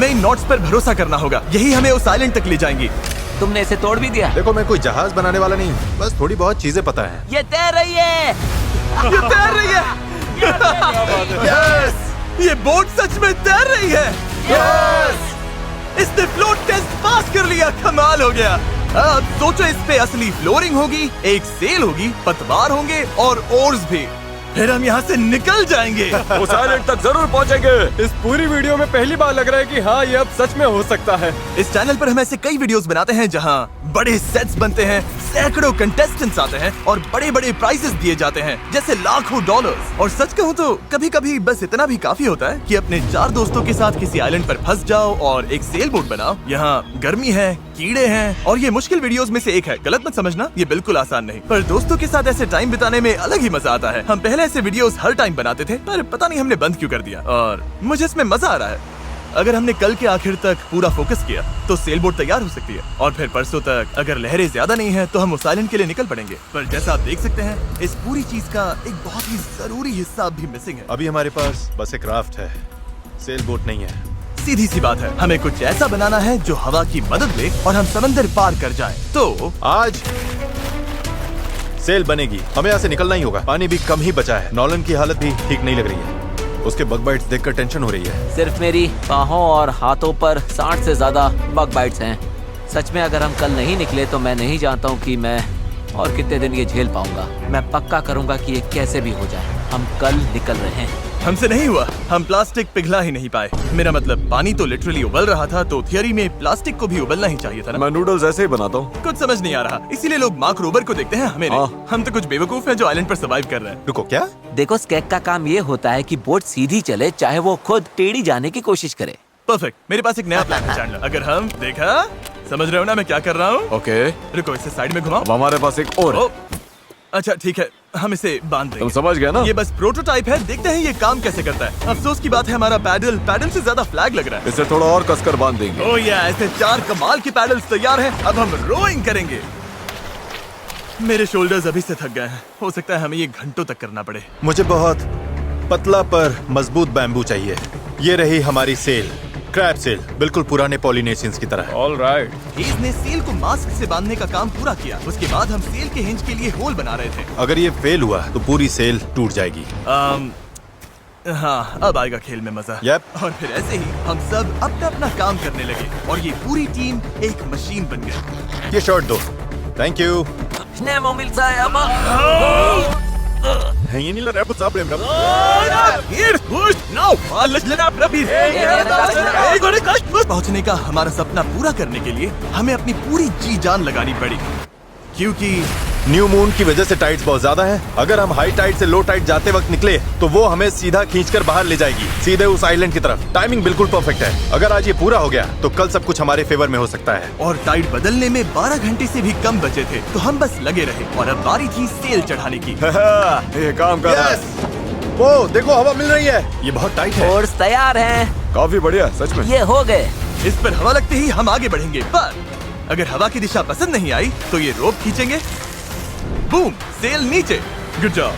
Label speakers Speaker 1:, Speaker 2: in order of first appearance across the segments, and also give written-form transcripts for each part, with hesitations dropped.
Speaker 1: नहीं, नोट्स पर भरोसा करना होगा, यही हमें उस आइलैंड तक ले जाएंगी।
Speaker 2: तुमने इसे तोड़ भी दिया?
Speaker 3: देखो, मैं कोई जहाज बनाने वाला नहीं, बस थोड़ी बहुत चीजें पता है।
Speaker 2: ये तैर रही है।
Speaker 1: ये तैर रही है। यस! ये बोट सच में तैर रही है। यस! इसने फ्लोट टेस्ट पास कर लिया, कमाल हो गया। अब सोचो, इस पे असली फ्लोरिंग होगी, एक सेल होगी, पतवार होंगे और ओर्स भी। फिर हम यहाँ से निकल जाएंगे।
Speaker 4: उस आइलैंड तक जरूर पहुँचेंगे। इस पूरी वीडियो में पहली बार लग रहा है कि हाँ, ये अब सच में हो सकता है।
Speaker 1: इस चैनल पर हम ऐसे कई वीडियोस बनाते हैं जहाँ बड़े सेट्स बनते हैं, सैकड़ों कंटेस्टेंट्स आते हैं और बड़े बड़े प्राइजेस दिए जाते हैं, जैसे लाखों डॉलर्स। और सच कहूँ तो कभी कभी बस इतना भी काफी होता है कि अपने 4 दोस्तों के साथ किसी आइलैंड पर फंस जाओ और एक सेल बोट बनाओ। यहाँ गर्मी है, कीड़े हैं और ये मुश्किल वीडियोस में से एक है। गलत मत समझना, ये बिल्कुल आसान नहीं, पर दोस्तों के साथ ऐसे टाइम बिताने में अलग ही मजा आता है। हम पहले ऐसे वीडियोस हर टाइम बनाते थे, पर पता नहीं हमने बंद क्यों कर दिया, और मुझे इसमें मजा आ रहा है। अगर हमने कल के आखिर तक पूरा फोकस किया तो सेल बोट तैयार हो सकती है, और फिर परसों तक अगर लहरें ज्यादा नहीं है तो हम उस आइलैंड के लिए निकल पड़ेंगे। पर जैसा आप देख सकते हैं, इस पूरी चीज का एक बहुत ही जरूरी हिस्सा भी मिसिंग है।
Speaker 3: अभी हमारे पास बस एक राफ्ट है, सेल बोट नहीं है।
Speaker 1: सीधी सी बात है, हमें कुछ ऐसा बनाना है जो हवा की मदद ले और हम समंदर पार कर जाएं। तो
Speaker 3: आज सेल बनेगी, हमें यहाँ से निकलना ही होगा। पानी भी कम ही बचा है, नॉलन की हालत भी ठीक नहीं लग रही है, उसके बग बाइट्स देखकर टेंशन हो रही है।
Speaker 2: सिर्फ मेरी बाहों और हाथों पर 60 से ज्यादा बग बाइट्स हैं। सच में अगर हम कल नहीं निकले तो मैं नहीं जानता हूँ कि मैं और कितने दिन ये झेल पाऊंगा। मैं पक्का करूंगा कि ये कैसे भी हो जाए। हम कल निकल रहे हैं।
Speaker 1: हमसे नहीं हुआ, हम प्लास्टिक पिघला ही नहीं पाए। मेरा मतलब, पानी तो लिटरली उबल रहा था, तो थियरी में प्लास्टिक को भी उबलना ही चाहिए था ना।
Speaker 4: मैं नूडल्स ऐसे ही बनाता हूँ।
Speaker 1: कुछ समझ नहीं आ रहा, इसीलिए लोग मार्क रोबर को देखते हैं, हमें नहीं। हम तो कुछ बेवकूफ हैं जो आइलैंड पर सर्वाइव कर रहे हैं।
Speaker 3: रुको, क्या?
Speaker 2: देखो, स्केक का काम ये होता है कि बोट सीधी चले, चाहे वो खुद टेढ़ी जाने की कोशिश करे।
Speaker 1: परफेक्ट, मेरे पास एक नया प्लान है चैंडलर। अगर हम देखा, समझ रहे हो ना मैं क्या कर रहा हूँ?
Speaker 4: ओके,
Speaker 1: रुको, इसे साइड में घुमाओ।
Speaker 4: अब हमारे पास एक और है।
Speaker 1: अच्छा ठीक है, हम इसे बांध देंगे।
Speaker 4: तुम समझ गए ना?
Speaker 1: ये बस प्रोटोटाइप है, देखते हैं ये काम कैसे करता है। अफसोस की बात है, हमारा पैडल से ज्यादा फ्लैग लग रहा है।
Speaker 4: इसे थोड़ा और कसकर बांध देंगे।
Speaker 1: ओह या, ऐसे 4 कमाल के पैडल्स तैयार हैं। अब हम रोइंग करेंगे। मेरे शोल्डर्स अभी से थक गए हैं, हो सकता है हमें ये घंटों तक करना पड़े।
Speaker 3: मुझे बहुत पतला पर मजबूत बैम्बू चाहिए। ये रही हमारी सेल, क्रैब सेल, बिल्कुल पुराने पॉलिनेशियंस की तरह।
Speaker 4: All right.
Speaker 1: हेज ने सेल को मास्क से बांधने का काम पूरा किया। उसके बाद हम सेल के हिंज के लिए होल बना रहे थे।
Speaker 3: अगर ये फेल हुआ तो पूरी सेल टूट जाएगी।
Speaker 1: हाँ, अब आएगा खेल में मजा।
Speaker 3: Yep.
Speaker 1: और फिर ऐसे ही हम सब अपना अपना काम करने लगे और ये पूरी टीम एक मशीन बन गई।
Speaker 3: ये शॉट दो, थैंक यू।
Speaker 1: पहुंचने का हमारा सपना पूरा करने के लिए हमें अपनी पूरी जी जान लगानी पड़ी, क्योंकि
Speaker 3: न्यू मून की वजह से टाइड्स बहुत ज्यादा हैं। अगर हम हाई टाइड से लो टाइड जाते वक्त निकले तो वो हमें सीधा खींचकर बाहर ले जाएगी, सीधे उस आइलैंड की तरफ। टाइमिंग बिल्कुल परफेक्ट है। अगर आज ये पूरा हो गया तो कल सब कुछ हमारे फेवर में हो सकता है।
Speaker 1: और टाइड बदलने में 12 घंटे से भी कम बचे थे, तो हम बस लगे रहे और अब बारी थी सेल चढ़ाने की।
Speaker 4: ये काम कर रहा है।
Speaker 3: वो देखो, हवा मिल रही है। ये बहुत टाइट है।
Speaker 2: ओर्स तैयार हैं।
Speaker 4: काफी बढ़िया, सच में।
Speaker 2: ये हो गए।
Speaker 1: इस पर हवा लगते ही हम आगे बढ़ेंगे, पर अगर हवा की दिशा पसंद नहीं आई तो ये रोप खींचेंगे। बूम, सेल नीचे। Good job.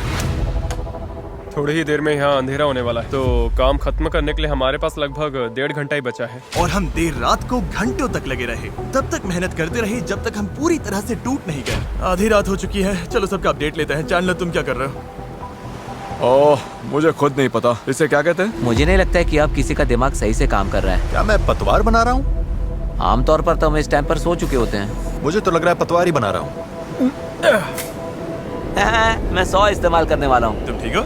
Speaker 4: थोड़ी ही देर में यहाँ अंधेरा होने वाला है, तो काम खत्म करने के लिए हमारे पास लगभग 1.5 घंटा ही बचा है।
Speaker 1: और हम देर रात को घंटों तक लगे रहे, तब तक मेहनत करते रहे जब तक हम पूरी तरह से टूट नहीं गए। आधी रात हो चुकी है, चलो सबका अपडेट लेते हैं। चैंडलर, तुम क्या कर रहे हो?
Speaker 4: ओह, मुझे खुद नहीं पता इसे क्या कहते हैं।
Speaker 2: मुझे नहीं लगता है कि अब किसी का दिमाग सही से काम कर रहा है।
Speaker 3: क्या मैं पतवार बना रहा हूँ?
Speaker 2: आमतौर पर तो हम इस टाइम पर सो चुके होते हैं।
Speaker 3: मुझे तो लग रहा है पतवार ही बना रहा हूँ।
Speaker 2: मैं 100 इस्तेमाल करने वाला हूँ।
Speaker 1: तुम ठीक हो?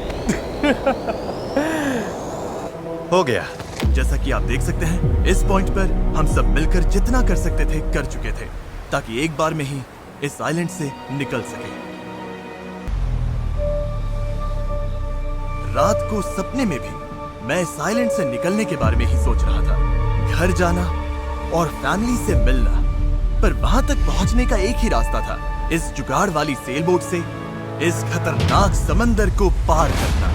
Speaker 3: हो गया।
Speaker 1: जैसा कि आप देख सकते हैं, इस पॉइंट पर हम सब मिलकर जितना कर सकते थे कर चुके थे, ताकि एक बार में ही इस आइलैंड से निकल सके। रात को सपने में भी मैं इस आइलैंड से निकलने के बारे में ही सोच रहा था, घर जाना और फैमिली से मिलना। पर वहां तक पहुंचने का एक ही रास्ता था, इस जुगाड़ वाली सेल बोट से इस खतरनाक समंदर को पार करना।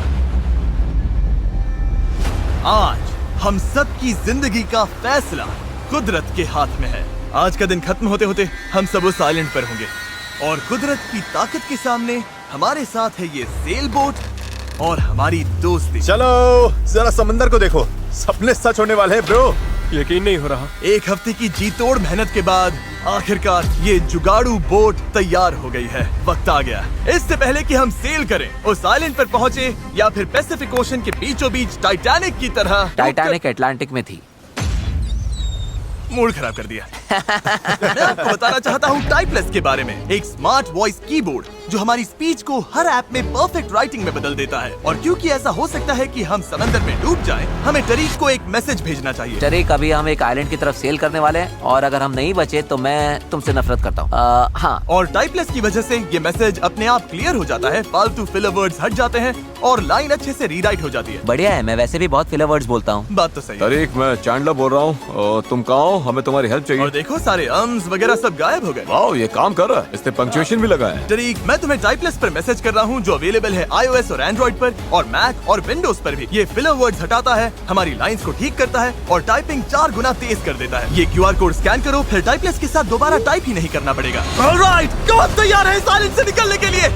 Speaker 1: आज हम सब की जिंदगी का फैसला कुदरत के हाथ में है। आज का दिन खत्म होते होते हम सब उस आइलैंड पर होंगे, और कुदरत की ताकत के सामने हमारे साथ है ये सेल बोट और हमारी दोस्ती।
Speaker 3: चलो जरा समंदर को देखो, सपने सच होने वाले हैं ब्रो।
Speaker 4: यकीन नहीं हो रहा।
Speaker 1: 1 हफ्ते की जी तोड़ मेहनत के बाद आखिरकार ये जुगाड़ू बोट तैयार हो गई है। वक्त आ गया इससे पहले कि हम सेल करें, उस आइलैंड पर पहुंचे या फिर पैसिफिक ओशन के बीचों बीच टाइटैनिक की तरह।
Speaker 2: टाइटैनिक अटलांटिक में थी।
Speaker 1: मूड खराब कर दिया। मैं आपको बताना चाहता हूँ टाइपलेस के बारे में, एक स्मार्ट वॉइस कीबोर्ड जो हमारी स्पीच को हर ऐप में परफेक्ट राइटिंग में बदल देता है। और क्योंकि ऐसा हो सकता है कि हम समंदर में डूब जाएं, हमें टरीक को एक मैसेज भेजना चाहिए।
Speaker 2: टरीक, अभी हम एक आइलैंड की तरफ सेल करने वाले हैं और अगर हम नहीं बचे तो मैं तुमसे नफरत करता हूँ। हाँ,
Speaker 1: और टाइपलेस की वजह से ये मैसेज अपने आप क्लियर हो जाता है, फालतू फिलर वर्ड्स हट जाते हैं और लाइन अच्छे से रीराइट हो जाती है।
Speaker 2: बढ़िया है। मैं वैसे भी बहुत फिलर वर्ड्स बोलता हूँ।
Speaker 1: बात तो सही है।
Speaker 4: तरीक, मैं चैंडलर बोल रहा हूँ। तुम कहाँ हो? हमें तुम्हारी हेल्प चाहिए।
Speaker 1: और देखो सारे अम्स वगैरह सब गायब हो गए।
Speaker 4: वाओ, ये काम कर रहा है। इसने पंक्चुएशन भी लगा है।
Speaker 1: टरीक, मैं तुम्हें टाइपलेस पर मैसेज कर रहा हूँ जो अवेलेबल है iOS और एंड्रॉइड पर और मैक और विंडोज पर भी। ये फिलर वर्ड्स हटाता है, हमारी लाइंस को ठीक करता है और टाइपिंग 4 गुना तेज कर देता है। ये QR कोड स्कैन करो, फिर टाइपलेस के साथ दोबारा टाइप ही नहीं करना पड़ेगा। ऑलराइट, कौन तैयार है इस आइलैंड से निकलने के लिए?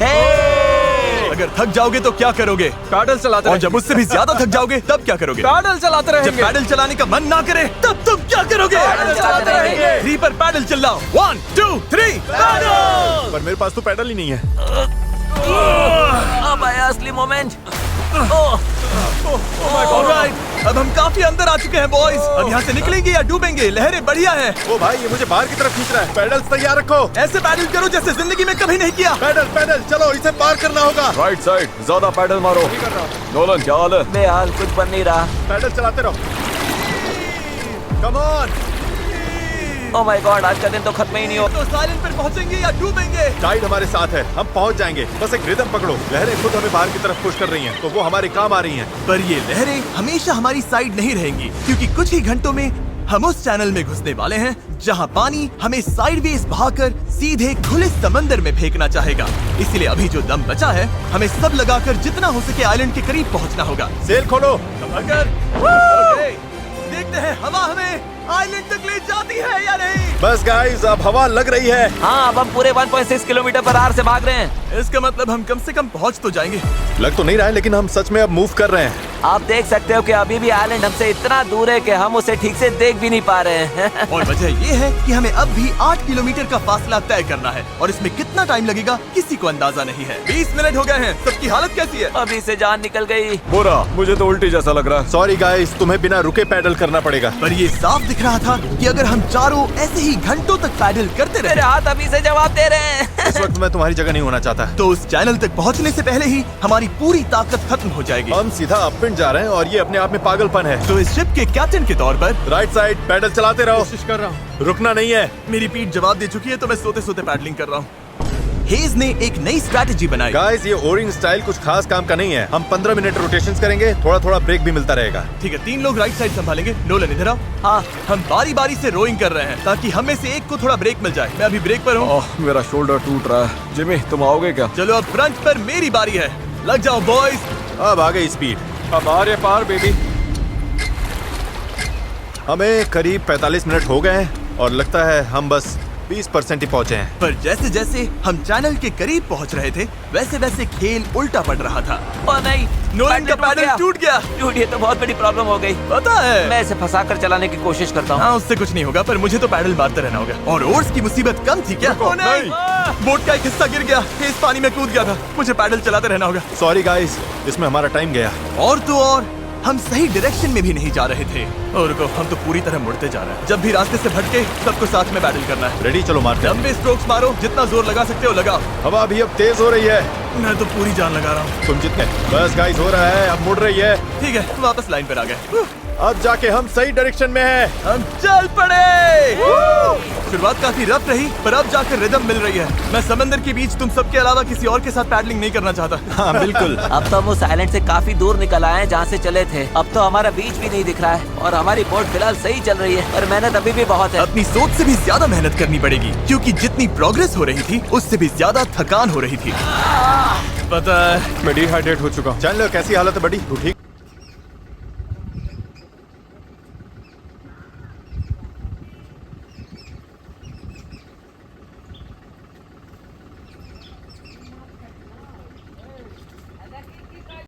Speaker 1: अगर थक जाओगे तो क्या करोगे?
Speaker 4: पैडल चलाते
Speaker 1: और जब उससे भी ज्यादा थक जाओगे तब क्या करोगे?
Speaker 4: पैडल चलाते
Speaker 1: जब
Speaker 4: रहेंगे।
Speaker 1: पैडल चलाने का मन ना करे तब तुम क्या करोगे?
Speaker 4: पैडल चलाते रहेंगे।
Speaker 1: 3 पर पैडल चिल्लाओ। 1 2 3 पैडल।
Speaker 3: पर मेरे पास तो पैडल ही नहीं है।
Speaker 2: अब आया असली मोमेंट।
Speaker 1: ऑलराइट, अब हम काफी अंदर आ चुके हैं बॉयज। अब यहाँ से निकलेंगे या डूबेंगे? लहरें बढ़िया हैं।
Speaker 3: ओ भाई, ये मुझे बाहर की तरफ खींच रहा है। पैडल तैयार रखो।
Speaker 1: ऐसे पैडल करो जैसे जिंदगी में कभी नहीं किया।
Speaker 3: पैडल पैडल चलो, इसे पार करना होगा।
Speaker 4: राइट साइड, ज्यादा पैडल मारो। नोलन, क्या हाल है?
Speaker 2: बेहाल, कुछ बन नहीं रहा।
Speaker 3: पैडल चलाते रहो। Come on.
Speaker 2: Oh my God, आज का दिन तो खत्म ही नहीं हो।
Speaker 1: तो साइलेंट पर पहुँचेंगे या डूबेंगे?
Speaker 3: टाइड हमारे साथ है, हम पहुंच जाएंगे। बस एक रिदम पकड़ो। लहरें खुद हमें बाहर की तरफ पुश कर रही हैं, तो वो हमारे काम आ रही हैं।
Speaker 1: पर ये लहरें हमेशा हमारी साइड नहीं रहेंगी, क्योंकि कुछ ही घंटों में हम उस चैनल में घुसने वाले हैं जहां पानी हमें साइडवेज बहाकर सीधे खुले समंदर में फेंकना चाहेगा। इसलिए अभी जो दम बचा है, हमें सब लगाकर जितना हो सके आइलैंड के करीब पहुंचना होगा।
Speaker 3: सेल खोलो।
Speaker 1: अगर ओके, देखते हैं हवा हमें आइलैंड तक ले जाती है या नहीं।
Speaker 3: बस गाइस, अब हवा लग रही है।
Speaker 2: हाँ, अब हम पूरे 1.6 किलोमीटर पर आवर से भाग रहे हैं।
Speaker 1: इसका मतलब हम कम से कम पहुंच तो जाएंगे।
Speaker 3: लग तो नहीं रहा है, लेकिन हम सच में अब मूव कर रहे हैं।
Speaker 2: आप देख सकते हो कि अभी भी आइलैंड हमसे इतना दूर है कि हम उसे ठीक से देख भी नहीं पा रहे हैं।
Speaker 1: और वजह ये है कि हमें अब भी 8 किलोमीटर का फासला तय करना है और इसमें कितना टाइम लगेगा किसी को अंदाजा नहीं है। 20 मिनट हो गए हैं। सबकी हालत कैसी है?
Speaker 2: अभी से जान निकल गई।
Speaker 4: बुरा, मुझे तो उल्टी जैसा लग रहा है।
Speaker 3: सॉरी गाइस, तुम्हें बिना रुके पैडल करना पड़ेगा।
Speaker 1: पर ये साफ दिख रहा था कि अगर हम चारों ऐसे ही घंटों तक पैडल करते
Speaker 2: मेरे
Speaker 1: रहे
Speaker 2: हाथ अभी से जवाब दे रहे हैं।
Speaker 3: इस वक्त मैं तुम्हारी जगह नहीं होना चाहता।
Speaker 1: तो उस चैनल तक पहुंचने से पहले ही हमारी पूरी ताकत खत्म हो जाएगी।
Speaker 3: हम सीधा अपविंड जा रहे हैं और ये अपने आप में पागलपन है।
Speaker 1: तो इस शिप के कैप्टन के तौर पर
Speaker 3: राइट साइड पैडल चलाते रहो।
Speaker 4: कोशिश कर रहा हूँ।
Speaker 3: रुकना नहीं है।
Speaker 1: मेरी पीठ जवाब दे चुकी है, तो मैं सोते सोते पैडलिंग कर रहा हूँ। हेज ने एक नई स्ट्रैटेजी बनाई।
Speaker 3: गाइस, ये ओरिंग स्टाइल कुछ खास काम का नहीं है। हम 15 मिनट रोटेशंस करेंगे, थोड़ा थोड़ा ब्रेक भी मिलता रहेगा।
Speaker 1: ठीक है, 3 लोग राइट साइड संभालेंगे। नोलन इधर आओ।
Speaker 2: हाँ,
Speaker 1: हम बारी बारी से रोइंग कर रहे हैं ताकि हम में से एक को थोड़ा ब्रेक मिल जाए। मैं अभी ब्रेक पर हूँ।
Speaker 4: मेरा शोल्डर टूट रहा है। जिमी, तुम आओगे क्या?
Speaker 1: चलो, अब फ्रंट पर मेरी बारी है। लग जाओ बॉयज।
Speaker 3: अब आ गई स्पीड।
Speaker 4: अब आ रहे पार बेबी।
Speaker 3: हमें करीब 45 मिनट हो गए हैं और लगता है हम बस 20% ही पहुंचे हैं।
Speaker 1: पर जैसे जैसे हम चैनल के करीब पहुंच रहे थे, वैसे वैसे खेल उल्टा पड़ रहा था।
Speaker 2: ओ नहीं,
Speaker 1: नोलन का पैडल टूट गया।
Speaker 2: टूट, ये तो बहुत बड़ी प्रॉब्लम हो गई।
Speaker 1: पता है,
Speaker 2: मैं इसे फंसाकर चलाने की कोशिश करता हूँ।
Speaker 1: हाँ, उससे कुछ नहीं होगा, पर मुझे तो पैडल मारते रहना होगा। और ओर्स की मुसीबत कम थी क्या?
Speaker 3: रुको, नहीं।
Speaker 1: बोट का एक हिस्सा गिर गया, इस पानी में कूद गया था। मुझे पैडल चलाते रहना होगा।
Speaker 3: सॉरी गाइस, इसमें हमारा टाइम गया।
Speaker 1: और तो और हम सही डायरेक्शन में भी नहीं जा रहे थे। और रुको, हम तो पूरी तरह मुड़ते जा रहे हैं। जब भी रास्ते से भटके, सबको साथ में पैडल करना है।
Speaker 3: रेडी, चलो मारते हैं।
Speaker 1: लंबे स्ट्रोक्स मारो, जितना जोर लगा सकते हो लगाओ।
Speaker 3: हवा भी अब तेज हो रही है।
Speaker 1: मैं तो पूरी जान लगा रहा हूँ।
Speaker 3: तुम जितने। बस गाइस, हो रहा है, अब मुड़ रही है।
Speaker 1: ठीक है, वापस लाइन पर आ गए।
Speaker 3: अब जाके हम सही डायरेक्शन में हैं।
Speaker 1: हम चल पड़े। शुरुआत काफी रफ रही, पर अब जाकर रिदम मिल रही है। मैं समंदर के बीच तुम सबके अलावा किसी और के साथ पैडलिंग नहीं करना चाहता।
Speaker 3: हाँ बिल्कुल।
Speaker 2: अब तो हम उस आइलैंड से काफी दूर निकल आए हैं जहाँ से चले थे। अब तो हमारा बीच भी नहीं दिख रहा है और हमारी बोट फिलहाल सही चल रही है, पर मेहनत अभी भी बहुत है।
Speaker 1: अपनी सोच से भी ज्यादा मेहनत करनी पड़ेगी, क्योंकि जितनी प्रोग्रेस हो रही थी उससे भी ज्यादा थकान हो रही थी। पता है,
Speaker 4: मैं डिहाइड्रेट हो चुका हूँ।
Speaker 3: चैनलर, कैसी हालत है बड़ी? तू ठीक?